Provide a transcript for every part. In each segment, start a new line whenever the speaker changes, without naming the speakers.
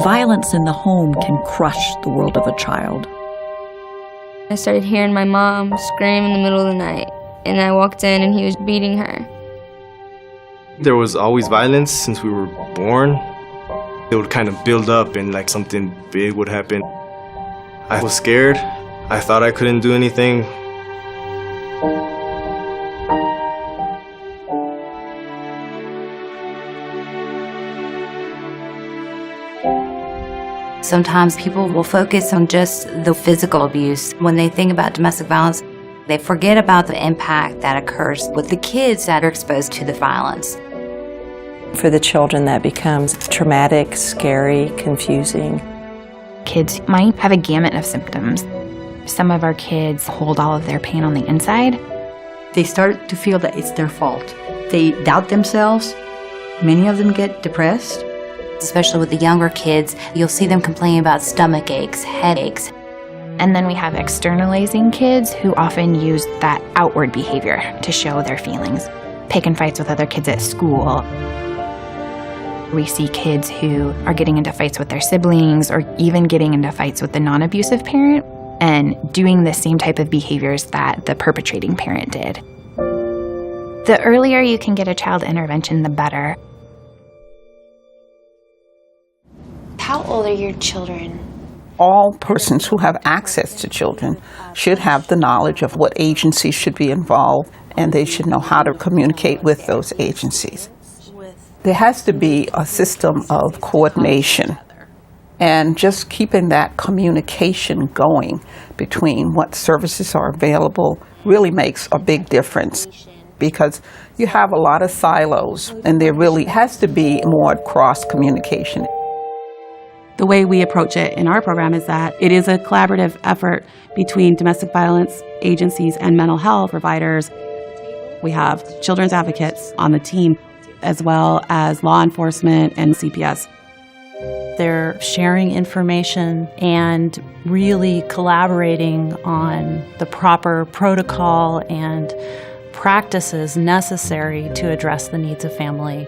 Violence in the home can crush the world of a child.
I started hearing my mom scream in the middle of the night, and I walked in and he was beating her.
There was always violence since we were born. It would kind of build up and like something big would happen. I was scared. I thought I couldn't do anything.
Sometimes people will focus on just the physical abuse. When they think about domestic violence, they forget about the impact that occurs with the kids that are exposed to the violence.
For the children, that becomes traumatic, scary, confusing.
Kids might have a gamut of symptoms. Some of our kids hold all of their pain on the inside.
They start to feel that it's their fault. They doubt themselves. Many of them get depressed.
Especially with the younger kids, you'll see them complain about stomach aches, headaches.
And then we have externalizing kids who often use that outward behavior to show their feelings. Picking fights with other kids at school. We see kids who are getting into fights with their siblings or even getting into fights with the non-abusive parent and doing the same type of behaviors that the perpetrating parent did. The earlier you can get a child intervention, the better.
How old are your children?
All persons who have access to children should have the knowledge of what agencies should be involved, and they should know how to communicate with those agencies. There has to be a system of coordination, and just keeping that communication going between what services are available really makes a big difference, because you have a lot of silos, and there really has to be more cross-communication.
The way we approach it in our program is that it is a collaborative effort between domestic violence agencies and mental health providers. We have children's advocates on the team, as well as law enforcement and CPS.
They're sharing information and really collaborating on the proper protocol and practices necessary to address the needs of family.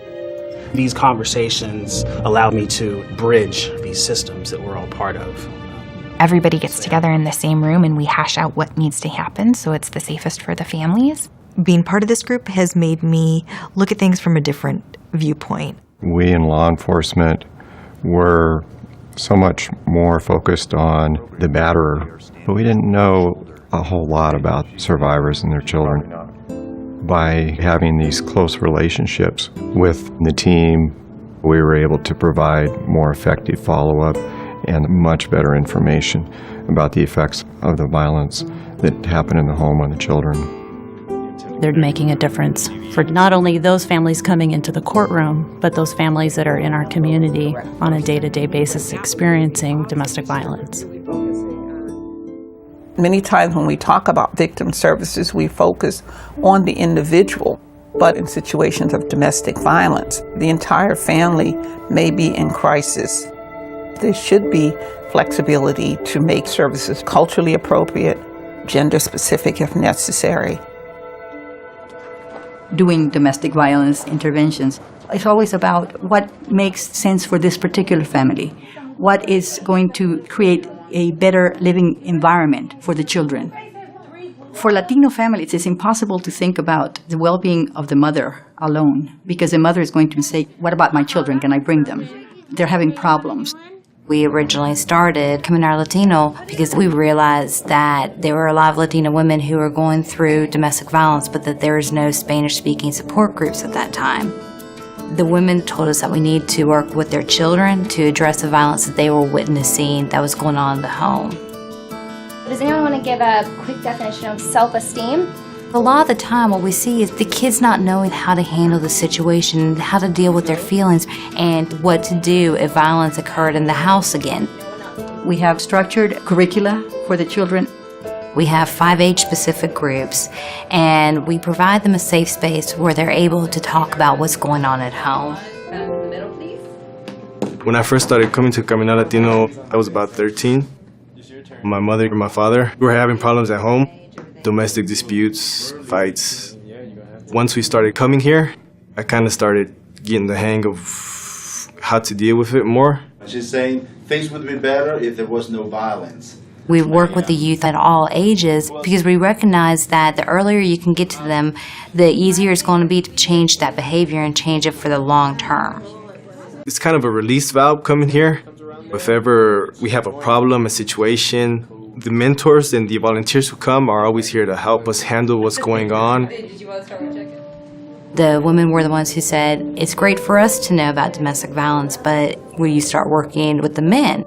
These conversations allowed me to bridge these systems that we're all part of.
Everybody gets together in the same room and we hash out what needs to happen so it's the safest for the families.
Being part of this group has made me look at things from a different viewpoint.
We in law enforcement were so much more focused on the batterer, but we didn't know a whole lot about survivors and their children. By having these close relationships with the team, we were able to provide more effective follow-up and much better information about the effects of the violence that happened in the home on the children.
They're making a difference for not only those families coming into the courtroom, but those families that are in our community on a day-to-day basis experiencing domestic violence.
Many times when we talk about victim services, we focus on the individual, but in situations of domestic violence, the entire family may be in crisis. There should be flexibility to make services culturally appropriate, gender-specific if necessary.
Doing domestic violence interventions, it's always about what makes sense for this particular family, what is going to create a better living environment for the children. For Latino families, it's impossible to think about the well-being of the mother alone, because the mother is going to say, what about my children? Can I bring them? They're having problems.
We originally started Caminar Latino because we realized that there were a lot of Latino women who were going through domestic violence, but that there was no Spanish-speaking support groups at that time. The women told us that we need to work with their children to address the violence that they were witnessing that was going on in the home.
Does anyone want to give a quick definition of self-esteem?
A lot of the time what we see is the kids not knowing how to handle the situation, how to deal with their feelings, and what to do if violence occurred in the house again.
We have structured curricula for the children.
We have 5 age-specific groups, and we provide them a safe space where they're able to talk about what's going on at home.
When I first started coming to Caminar Latino, I was about 13. My mother and my father were having problems at home, domestic disputes, fights. Once we started coming here, I kind of started getting the hang of how to deal with it more.
She's saying things would be better if there was no violence.
We work with the youth at all ages because we recognize that the earlier you can get to them, the easier it's going to be to change that behavior and change it for the long term.
It's kind of a release valve coming here. If ever we have a problem, a situation, the mentors and the volunteers who come are always here to help us handle what's going on.
The women were the ones who said, it's great for us to know about domestic violence, but will you start working with the men?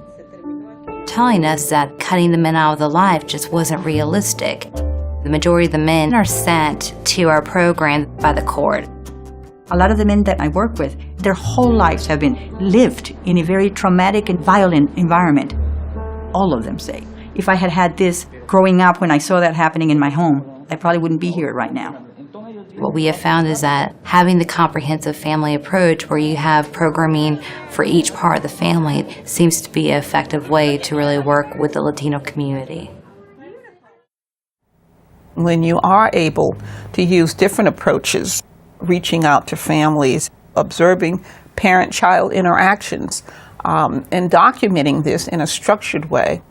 Telling us that cutting the men out of the life just wasn't realistic. The majority of the men are sent to our program by the court.
A lot of the men that I work with, their whole lives have been lived in a very traumatic and violent environment. All of them say, if I had had this growing up when I saw that happening in my home, I probably wouldn't be here right now.
What we have found is that having the comprehensive family approach where you have programming for each part of the family seems to be an effective way to really work with the Latino community.
When you are able to use different approaches, reaching out to families, observing parent-child interactions, and documenting this in a structured way,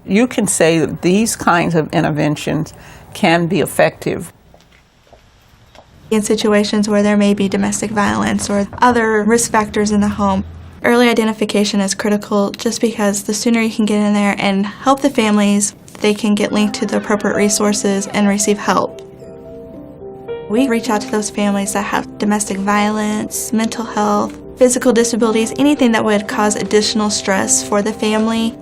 you can say that these kinds of interventions can be effective.
In situations where there may be domestic violence or other risk factors in the home, early identification is critical just because the sooner you can get in there and help the families, they can get linked to the appropriate resources and receive help. We reach out to those families that have domestic violence, mental health, physical disabilities, anything that would cause additional stress for the family.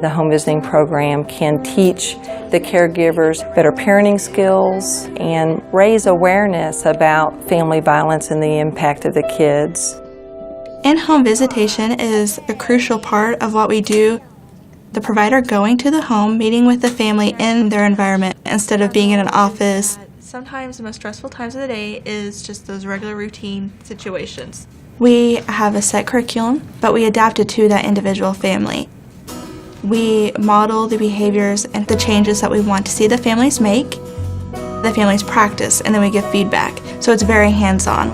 The home visiting program can teach the caregivers better parenting skills and raise awareness about family violence and the impact of the kids.
In-home visitation is a crucial part of what we do. The provider going to the home, meeting with the family in their environment instead of being in an office. Sometimes the most stressful times of the day is just those regular routine situations. We have a set curriculum, but we adapt it to that individual family. We model the behaviors and the changes that we want to see the families make, the families practice, and then we give feedback. So it's very hands-on.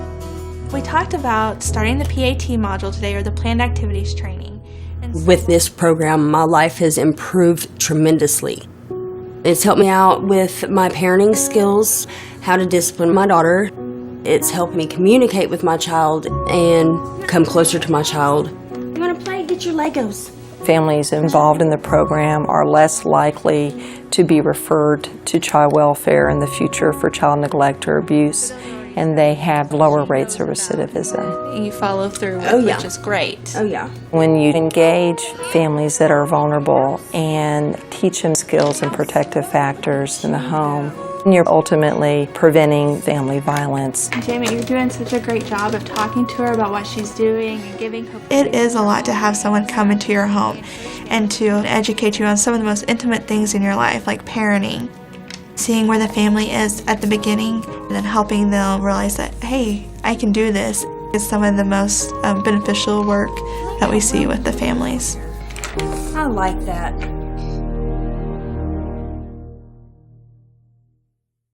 We talked about starting the PAT module today, or the Planned Activities Training.
With this program, my life has improved tremendously. It's helped me out with my parenting skills, how to discipline my daughter. It's helped me communicate with my child and come closer to my child.
You want to play? Get your Legos.
Families involved in the program are less likely to be referred to child welfare in the future for child neglect or abuse, and they have lower rates of recidivism.
You follow through with, which is great.
Oh, yeah.
When you engage families that are vulnerable and teach them skills and protective factors in the home, you're ultimately preventing family violence.
Jamie, you're doing such a great job of talking to her about what she's doing and giving her... It is a lot to have someone come into your home and to educate you on some of the most intimate things in your life, like parenting. Seeing where the family is at the beginning and then helping them realize that, hey, I can do this, is some of the most beneficial work that we see with the families.
I like that.